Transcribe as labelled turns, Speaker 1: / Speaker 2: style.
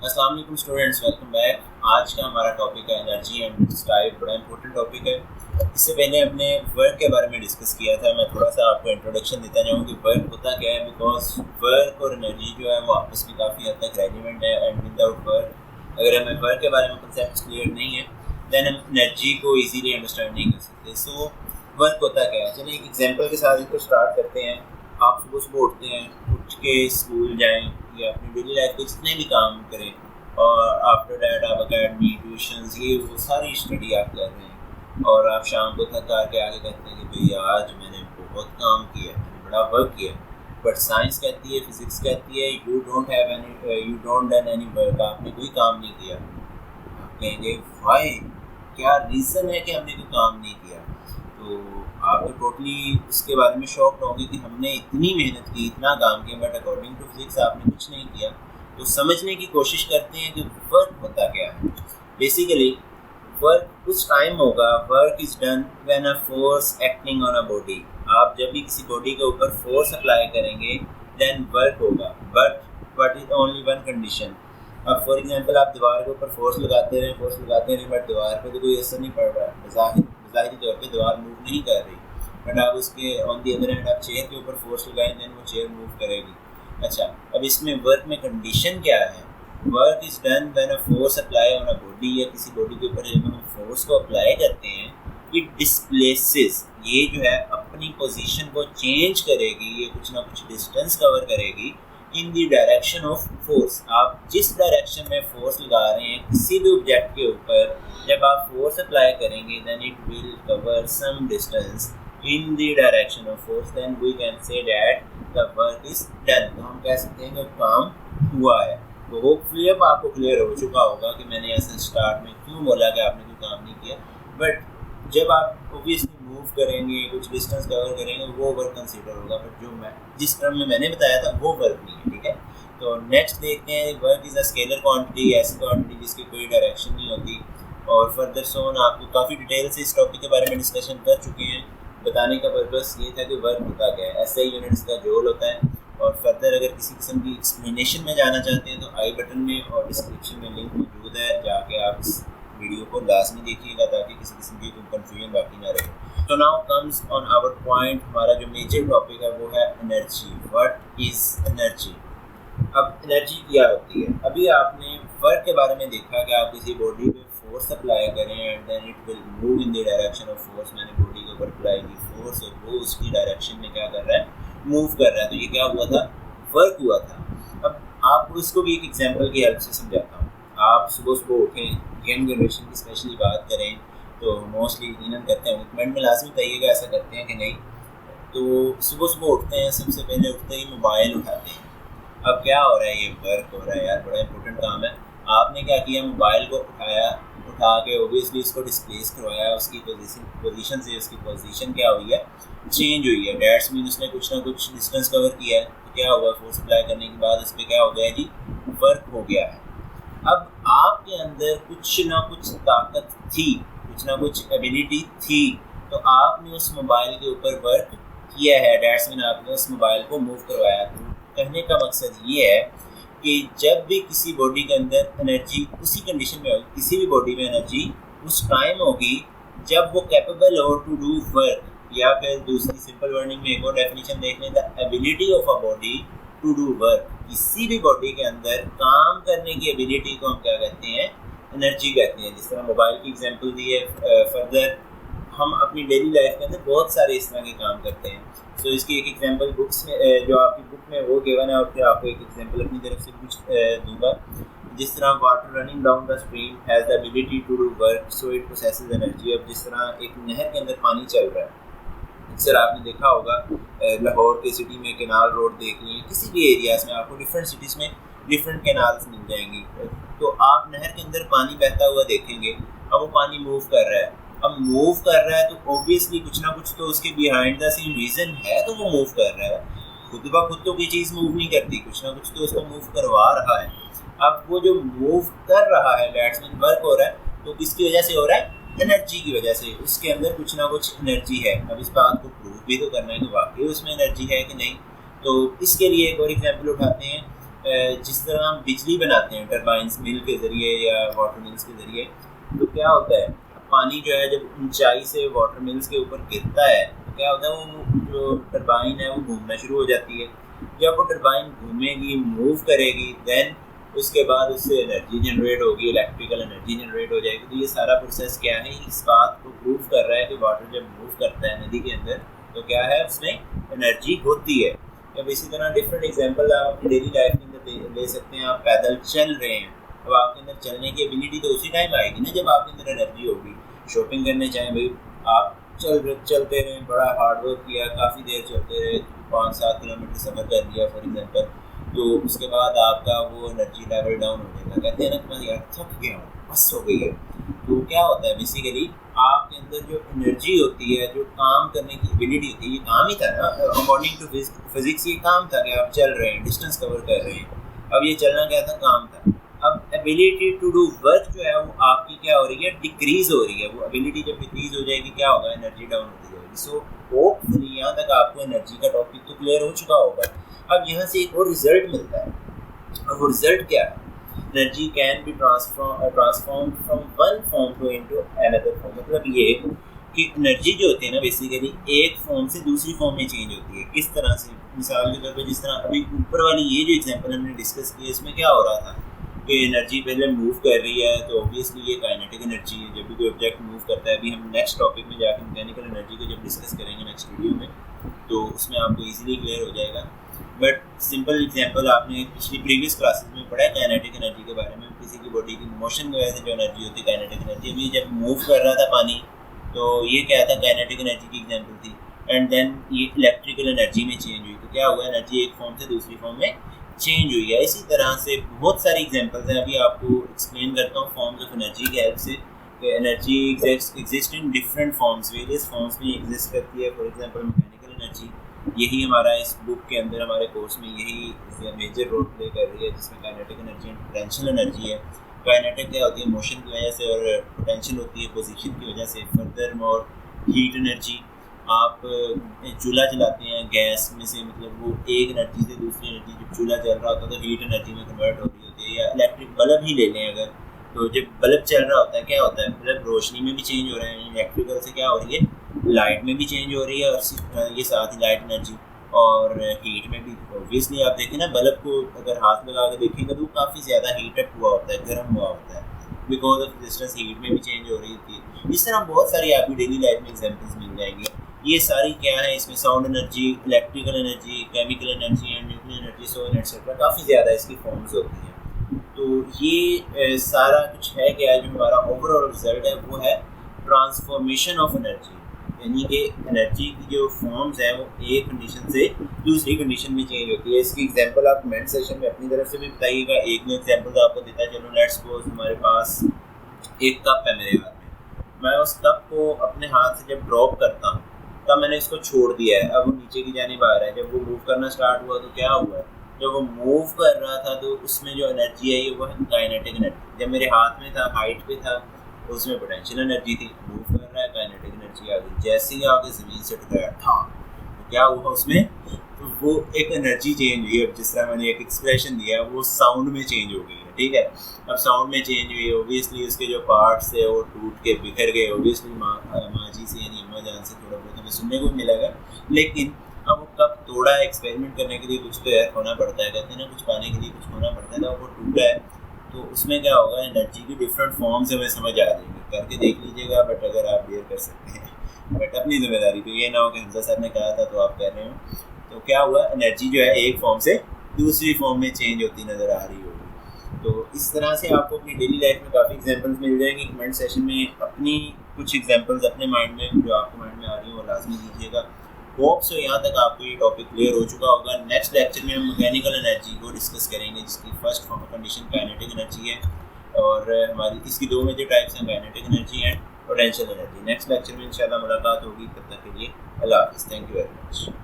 Speaker 1: अस्सलाम वालेकुम students, welcome back. आज का हमारा टॉपिक है एनर्जी एंड इट्स टाइप। बड़ा इंपॉर्टेंट टॉपिक है। इससे पहले हमने वर्क के बारे में डिस्कस किया था। मैं थोड़ा सा आपको इंट्रोडक्शन देता जाऊँ कि वर्क होता क्या है, बिकॉज वर्क और एनर्जी जो है वो आपस में काफ़ी हद तक रेलिवेंट है। एंड विदाउट वर्क, अगर हमें वर्क के बारे में कंसेप्ट क्लियर नहीं है, दैन हम एनर्जी को ईजीली अंडरस्टैंड नहीं कर सकते। सो वर्क होता क्या है, चलिए एक एग्जाम्पल के साथ इसको स्टार्ट करते हैं। आप सुबह सुबह उठते हैं, उठ के स्कूल जाएँ या अपनी डेली लाइफ के जितने भी काम करें, और आफ्टर डैट आप अकेडमी, ट्यूशन्स, ये वो सारी स्टडी आप कर रहे हैं, और आप शाम को थक के आगे कहते हैं कि भाई आज मैंने बहुत काम किया, मैंने बड़ा वर्क किया। बट साइंस कहती है, फिजिक्स कहती है you don't done any work, आपने कोई काम नहीं किया। आप कहेंगे वाई, क्या रीज़न है कि हमने कोई काम नहीं किया? तो आप तो टोटली उसके बारे में शॉक्ड होंगे कि हमने इतनी मेहनत की, इतना काम किया, बट अकॉर्डिंग टू फिजिक्स आपने कुछ नहीं किया। तो समझने की कोशिश करते हैं कि वर्क होता क्या है। बेसिकली वर्क उस टाइम होगा, work is done when a force acting on a body. आप जब भी किसी बॉडी के ऊपर फोर्स अप्लाई करेंगे देन वर्क होगा, but is only one condition. अब फॉर एग्जांपल आप दीवार के ऊपर फोर्स लगाते रहे, बट दीवार पे तो कोई असर नहीं पड़ रहा है, ज़ाहिरी तौर पे दीवार मूव नहीं कर रही। बट आप उसके ऑन दी अदर हैंड आप चेयर के ऊपर फोर्स लगाएं, देन वो चेयर मूव करेगी। अच्छा, अब इसमें वर्क में कंडीशन क्या है? Work is done when a force apply on a body, या किसी बॉडी के ऊपर जब हम फोर्स को अप्लाई करते हैं, इट डिस्प्लेसेस, ये जो है अपनी पोजीशन को चेंज करेगी, ये कुछ ना कुछ डिस्टेंस कवर करेगी इन द डायरेक्शन ऑफ फोर्स। आप जिस डायरेक्शन में फोर्स लगा रहे हैं किसी भी ऑब्जेक्ट के ऊपर, जब आप फोर्स अप्लाई करेंगे then it will cover some distance in the direction of force, then we can say that the work is done। तो हम कह सकते हैं कि काम हुआ है। तो होपफुली अब आपको क्लियर हो चुका होगा कि मैंने ऐसे स्टार्ट में क्यों बोला कि आपने कोई काम नहीं किया। बट जब आप ऑब्वियसली मूव करेंगे, कुछ डिस्टेंस कवर करेंगे, वो वर्क कंसीडर होगा। बट जो मैं जिस टर्म में मैंने बताया था वो वर्क नहीं है, ठीक है। तो नेक्स्ट देखते हैं, work is a scalar quantity, ऐसी क्वांटिटी जिसकी कोई डायरेक्शन नहीं होती। और फर्दर सोन आपको काफ़ी डिटेल से इस टॉपिक के बारे में डिस्कशन कर चुके हैं। बताने का पर्पस ये था कि वर्क होता क्या है, ऐसे यूनिट्स का जोल होता है। और फर्दर अगर किसी किस्म की एक्सप्लेनेशन में जाना चाहते हैं तो आई बटन में और डिस्क्रिप्शन में लिंक मौजूद है, जाके आप इस वीडियो को लाजमी देखिएगा ताकि किसी किस्म की कन्फ्यूजन बाकी ना रहे। तो now comes on our point, हमारा जो मेजर टॉपिक है वो है एनर्जी। What is energy? अब एनर्जी क्या होती है? अभी आपने वर्क के बारे में देखा कि आप किसी बॉडी पे फोर्स अप्लाई करें and then it will move in the direction of force. मैंने बॉडी के ऊपर अप्लाई की फोर्स और वो उसकी डायरेक्शन में क्या कर रहा है, मूव कर रहा है। तो ये क्या हुआ था, वर्क हुआ था। अब आपको इसको भी एक एग्जांपल की हेल्प से समझाता हूँ। आप सुबह सुबह उठें, यंग जनरेशन की स्पेशली बात करें तो मोस्टली यकीनन करते हैं, कमेंट में लाजमी बताइएगा ऐसा करते हैं कि नहीं। तो सुबह सुबह उठते हैं, सबसे पहले उठते ही मोबाइल उठाते हैं। अब क्या हो रहा है, ये वर्क हो रहा है यार, बड़ा इंपॉर्टेंट काम है। आपने क्या किया, मोबाइल को उठा के ओबियसली इसको डिस्प्लेस करवाया, उसकी पोजीशन से उसकी पोजीशन क्या हुई है, चेंज हुई है। डैट्स मीन उसने कुछ ना कुछ डिस्टेंस कवर किया है। तो क्या हुआ, फोर्स अप्लाई करने के बाद उस पर क्या हो गया जी, वर्क हो गया है। अब आपके अंदर कुछ ना कुछ ताकत थी, कुछ ना कुछ एबिलिटी थी, तो आपने उस मोबाइल के ऊपर वर्क किया है। डैट्स मीन आपने उस मोबाइल को मूव करवाया। तो कहने का मकसद ये है कि जब भी किसी बॉडी के अंदर एनर्जी उसी कंडीशन में होगी, किसी भी बॉडी में एनर्जी उस टाइम होगी जब वो कैपेबल हो टू डू वर्क, या फिर दूसरी सिंपल वर्डिंग में एक और डेफिनेशन देख लें, the ability of a body to do work. किसी भी बॉडी के अंदर काम करने की एबिलिटी को हम क्या कहते हैं, एनर्जी कहते हैं। जिस तरह मोबाइल की एग्जांपल दी है, फर्दर हम अपनी डेली लाइफ के अंदर बहुत सारे इस तरह के काम करते हैं। सो इसकी एक एग्जांपल बुक्स में, जो आपकी बुक में वो गिवन है, और फिर आपको एक एग्जांपल अपनी तरफ से कुछ दूंगा। जिस तरह water running down the stream has the ability to do work so it processes energy. अब जिस तरह एक नहर के अंदर पानी चल रहा है, अक्सर आपने देखा होगा लाहौर के सिटी में कैनाल रोड देख लीजिए, किसी भी एरियाज़ में आपको डिफरेंट सिटीज़ में डिफरेंट कैनाल्स मिल जाएंगी। तो आप नहर के अंदर पानी बहता हुआ देखेंगे। अब वो पानी मूव कर रहा है, अब मूव कर रहा है तो ऑब्वियसली कुछ ना कुछ तो उसके बिहाइंड द सीन रीज़न है, तो वो मूव कर रहा है। खुद ब खुद तो कोई चीज़ मूव नहीं करती, कुछ ना कुछ तो उसको मूव करवा रहा है। अब वो जो मूव कर रहा है, दैट्स मीन वर्क हो रहा है, तो किसकी वजह से हो रहा है, एनर्जी की वजह से। उसके अंदर कुछ ना कुछ एनर्जी है। अब इस बात को प्रूव भी तो करना है कि वाकई उसमें एनर्जी है कि नहीं। तो इसके लिए एक और एग्जांपल उठाते हैं जिस तरह हम बिजली बनाते हैं टरबाइंस मिल के ज़रिए या वाटर मिल्स के ज़रिए, तो क्या होता है पानी जो है जब ऊंचाई से वाटर मिल्स के ऊपर गिरता है तो क्या होता है वो जो टरबाइन है वो घूमना शुरू हो जाती है। जब वो टरबाइन घूमेगी, मूव करेगी, देन उसके बाद उससे एनर्जी जनरेट होगी, इलेक्ट्रिकल एनर्जी जनरेट हो जाएगी। तो ये सारा प्रोसेस क्या है, इस बात को प्रूव कर रहा है कि वाटर जब मूव करता है नदी के अंदर तो क्या है उसमें एनर्जी होती है। अब इसी तरह डिफरेंट एग्जांपल आप अपनी डेली लाइफ के अंदर ले सकते हैं। आप पैदल चल रहे हैं, अब आपके अंदर चलने की एबिलिटी तो उसी टाइम आएगी ना जब आपके अंदर एनर्जी होगी। शॉपिंग करने चाहें भाई, आप चलते रहें, बड़ा हार्ड वर्क किया, काफ़ी देर चलते रहे, 5-7 किलोमीटर सफ़र कर लिया फॉर एग्जांपल, तो उसके बाद आपका वो एनर्जी लेवल डाउन हो जाएगा। कहते हैं ना कि मैं यार थक गया हूँ, बस हो गई है। तो क्या होता है बेसिकली आपके अंदर जो एनर्जी होती है, जो काम करने की एबिलिटी होती है, ये काम ही था ना अकॉर्डिंग टू फिजिक्स, ये काम था कि आप चल रहे हैं, डिस्टेंस कवर कर रहे हैं। अब ये चलना क्या था, काम था। अब एबिलिटी टू डू वर्क जो है वो आपकी क्या हो रही है, डिक्रीज हो रही है। वो एबिलिटी जब डिक्रीज हो जाएगी क्या होगा, एनर्जी डाउन होती जाएगी। सो होपफुली यहाँ तक आपको एनर्जी का टॉपिक तो क्लियर हो चुका होगा। अब यहाँ से एक और रिजल्ट मिलता है, और वो रिजल्ट क्या है, energy can be transform from one form to into another form. मतलब ये कि एनर्जी जो होती है ना बेसिकली एक फॉर्म से दूसरी फॉर्म में चेंज होती है। किस तरह से, मिसाल के तौर पे जिस तरह अभी ऊपर वाली ये जो एग्जांपल हमने डिस्कस किया, इसमें क्या हो रहा था कि एनर्जी पहले मूव कर रही है, तो ऑब्वियसली ये काइनेटिक एनर्जी है। जब भी कोई ऑब्जेक्ट मूव करता है, अभी हम नेक्स्ट टॉपिक में जाकर मैकेनिकल एनर्जी को जब डिस्कस करेंगे नेक्स्ट वीडियो में, तो उसमें आपको ईजिली क्लियर हो जाएगा। बट सिंपल एग्जांपल आपने पिछली प्रीवियस क्लासेस में पढ़ा है काइनेटिक एनर्जी के बारे में। किसी की बॉडी की मोशन की वजह से जो एनर्जी होती है काइनेटिक एनर्जी, अभी जब मूव कर रहा था पानी तो ये क्या था, काइनेटिक एनर्जी की एग्जांपल थी। एंड देन ये इलेक्ट्रिकल एनर्जी में चेंज हुई, तो क्या हुआ, एनर्जी एक फॉर्म से दूसरी फॉर्म में चेंज हुई है। इसी तरह से बहुत सारी एग्जांपल्स हैं, अभी आपको एक्सप्लेन करता हूँ फॉर्म्स ऑफ एनर्जी की हेल्प से। Energy exist in different forms, various forms में एग्जिस्ट करती है। फॉर एग्जांपल मैकेनिकल एनर्जी, यही हमारा इस बुक के अंदर हमारे कोर्स में यही मेजर रोल प्ले कर रही है, जिसमें kinetic energy and potential energy है। काइनेटिक क्या होती है, मोशन की वजह से, और पोटेंशियल होती है पोजीशन की वजह से। फर्दर मोर हीट एनर्जी, आप चूल्हा जलाते हैं गैस में से, मतलब वो एक एनर्जी से दूसरी एनर्जी, जब चूल्हा जल रहा होता है तो हीट एनर्जी में कन्वर्ट हो रही होती है। या इलेक्ट्रिक बल्ब ही ले लें अगर, तो जब बल्ब चल रहा होता है क्या होता है, बल्ब रोशनी में भी चेंज हो रहा है, इलेक्ट्रिकल से क्या हो रही है, लाइट में भी चेंज हो रही है, और ये साथ ही लाइट एनर्जी और हीट में भी। ऑब्वियसली आप देखें ना, बल्ब को अगर हाथ लगा के देखेंगे तो काफ़ी ज़्यादा हीटअप हुआ होता है, गर्म हुआ होता है, बिकॉज ऑफ रेजिस्टेंस हीट में भी चेंज हो रही होती है। इस तरह बहुत सारी आपकी डेली लाइफ में एग्जाम्पल्स मिल जाएंगी। ये सारी क्या है, इसमें sound energy, electrical energy, chemical energy and nuclear energy, so etcetera, काफ़ी ज़्यादा इसकी फॉर्म्स होती हैं। तो ये सारा कुछ है क्या, जो हमारा ओवरऑल रिजल्ट है वो है ट्रांसफॉर्मेशन ऑफ एनर्जी, यानी कि एनर्जी की जो फॉर्म्स हैं वो एक कंडीशन से दूसरी कंडीशन में चेंज होती है। इसकी एग्जांपल आप कमेंट सेशन में अपनी तरफ से भी बताइएगा। एक मैं एग्जांपल आपको देता चलो, लेट्स सपोज हमारे पास एक कप है मेरे हाथ में, मैं उस कप को अपने हाथ से जब ड्रॉप करता हूँ तब मैंने इसको छोड़ दिया है, अब वो नीचे की जानिब आ रहा है। जब वो मूव करना स्टार्ट हुआ तो क्या हुआ, जब वो मूव कर रहा था तो उसमें जो एनर्जी है ये वो है काइनेटिक एनर्जी। जब मेरे हाथ में था, हाइट पे था, तो उसमें पोटेंशियल एनर्जी थी, मूव कर रहा है, काइनेटिक एनर्जी आ गई। जैसे ही आगे ज़मीन से टकराया था तो क्या हुआ उसमें, तो वो एक एनर्जी चेंज हुई। अब जिस तरह मैंने एक एक्सप्रेशन दिया वो साउंड में चेंज हो गई है, ठीक है। अब साउंड में चेंज हुई, ओबियसली उसके जो पार्ट्स थे वो टूट के बिखर गए। ओबियसली माँ जी से यानी अम्मा जान से थोड़ा बहुत हमें सुनने को मिलेगा, लेकिन अब वो कब तोड़ा, एक्सपेरिमेंट करने के लिए कुछ तो यार खोना पड़ता है, कहते हैं ना कुछ पाने के लिए कुछ खोना पड़ता है। तो वो टूटा है तो उसमें क्या होगा, एनर्जी की डिफरेंट फॉर्म्स हमें समझ आ जाएंगे, करके देख लीजिएगा। बट अगर आप डेयर कर सकते हैं, बट अपनी जिम्मेदारी पे, ये ना हो कि हमजा सर ने कहा था तो आप कह रहे हो। तो क्या हुआ, एनर्जी जो है एक फॉर्म से दूसरी फॉर्म में चेंज होती नज़र आ रही होगी। तो इस तरह से आपको अपनी डेली लाइफ में काफ़ी एग्जांपल्स मिल जाएंगे। कमेंट सेशन में अपनी कुछ एग्जांपल्स अपने माइंड में जो आपको माइंड में आ रही हो वो लाजमी दीजिएगा। होप सो यहाँ तक आपको ये टॉपिक क्लियर हो चुका होगा। नेक्स्ट लेक्चर में हम मैकेनिकल एनर्जी को डिस्कस करेंगे, जिसकी फर्स्ट कंडीशन काइनेटिक एनर्जी है, और हमारी इसकी दो मेजर टाइप्स हैं, kinetic energy and potential energy. Next lecture में इंशाल्लाह मुलाकात होगी, तब तक के लिए अल्लाह हाफिज़। Thank you very much.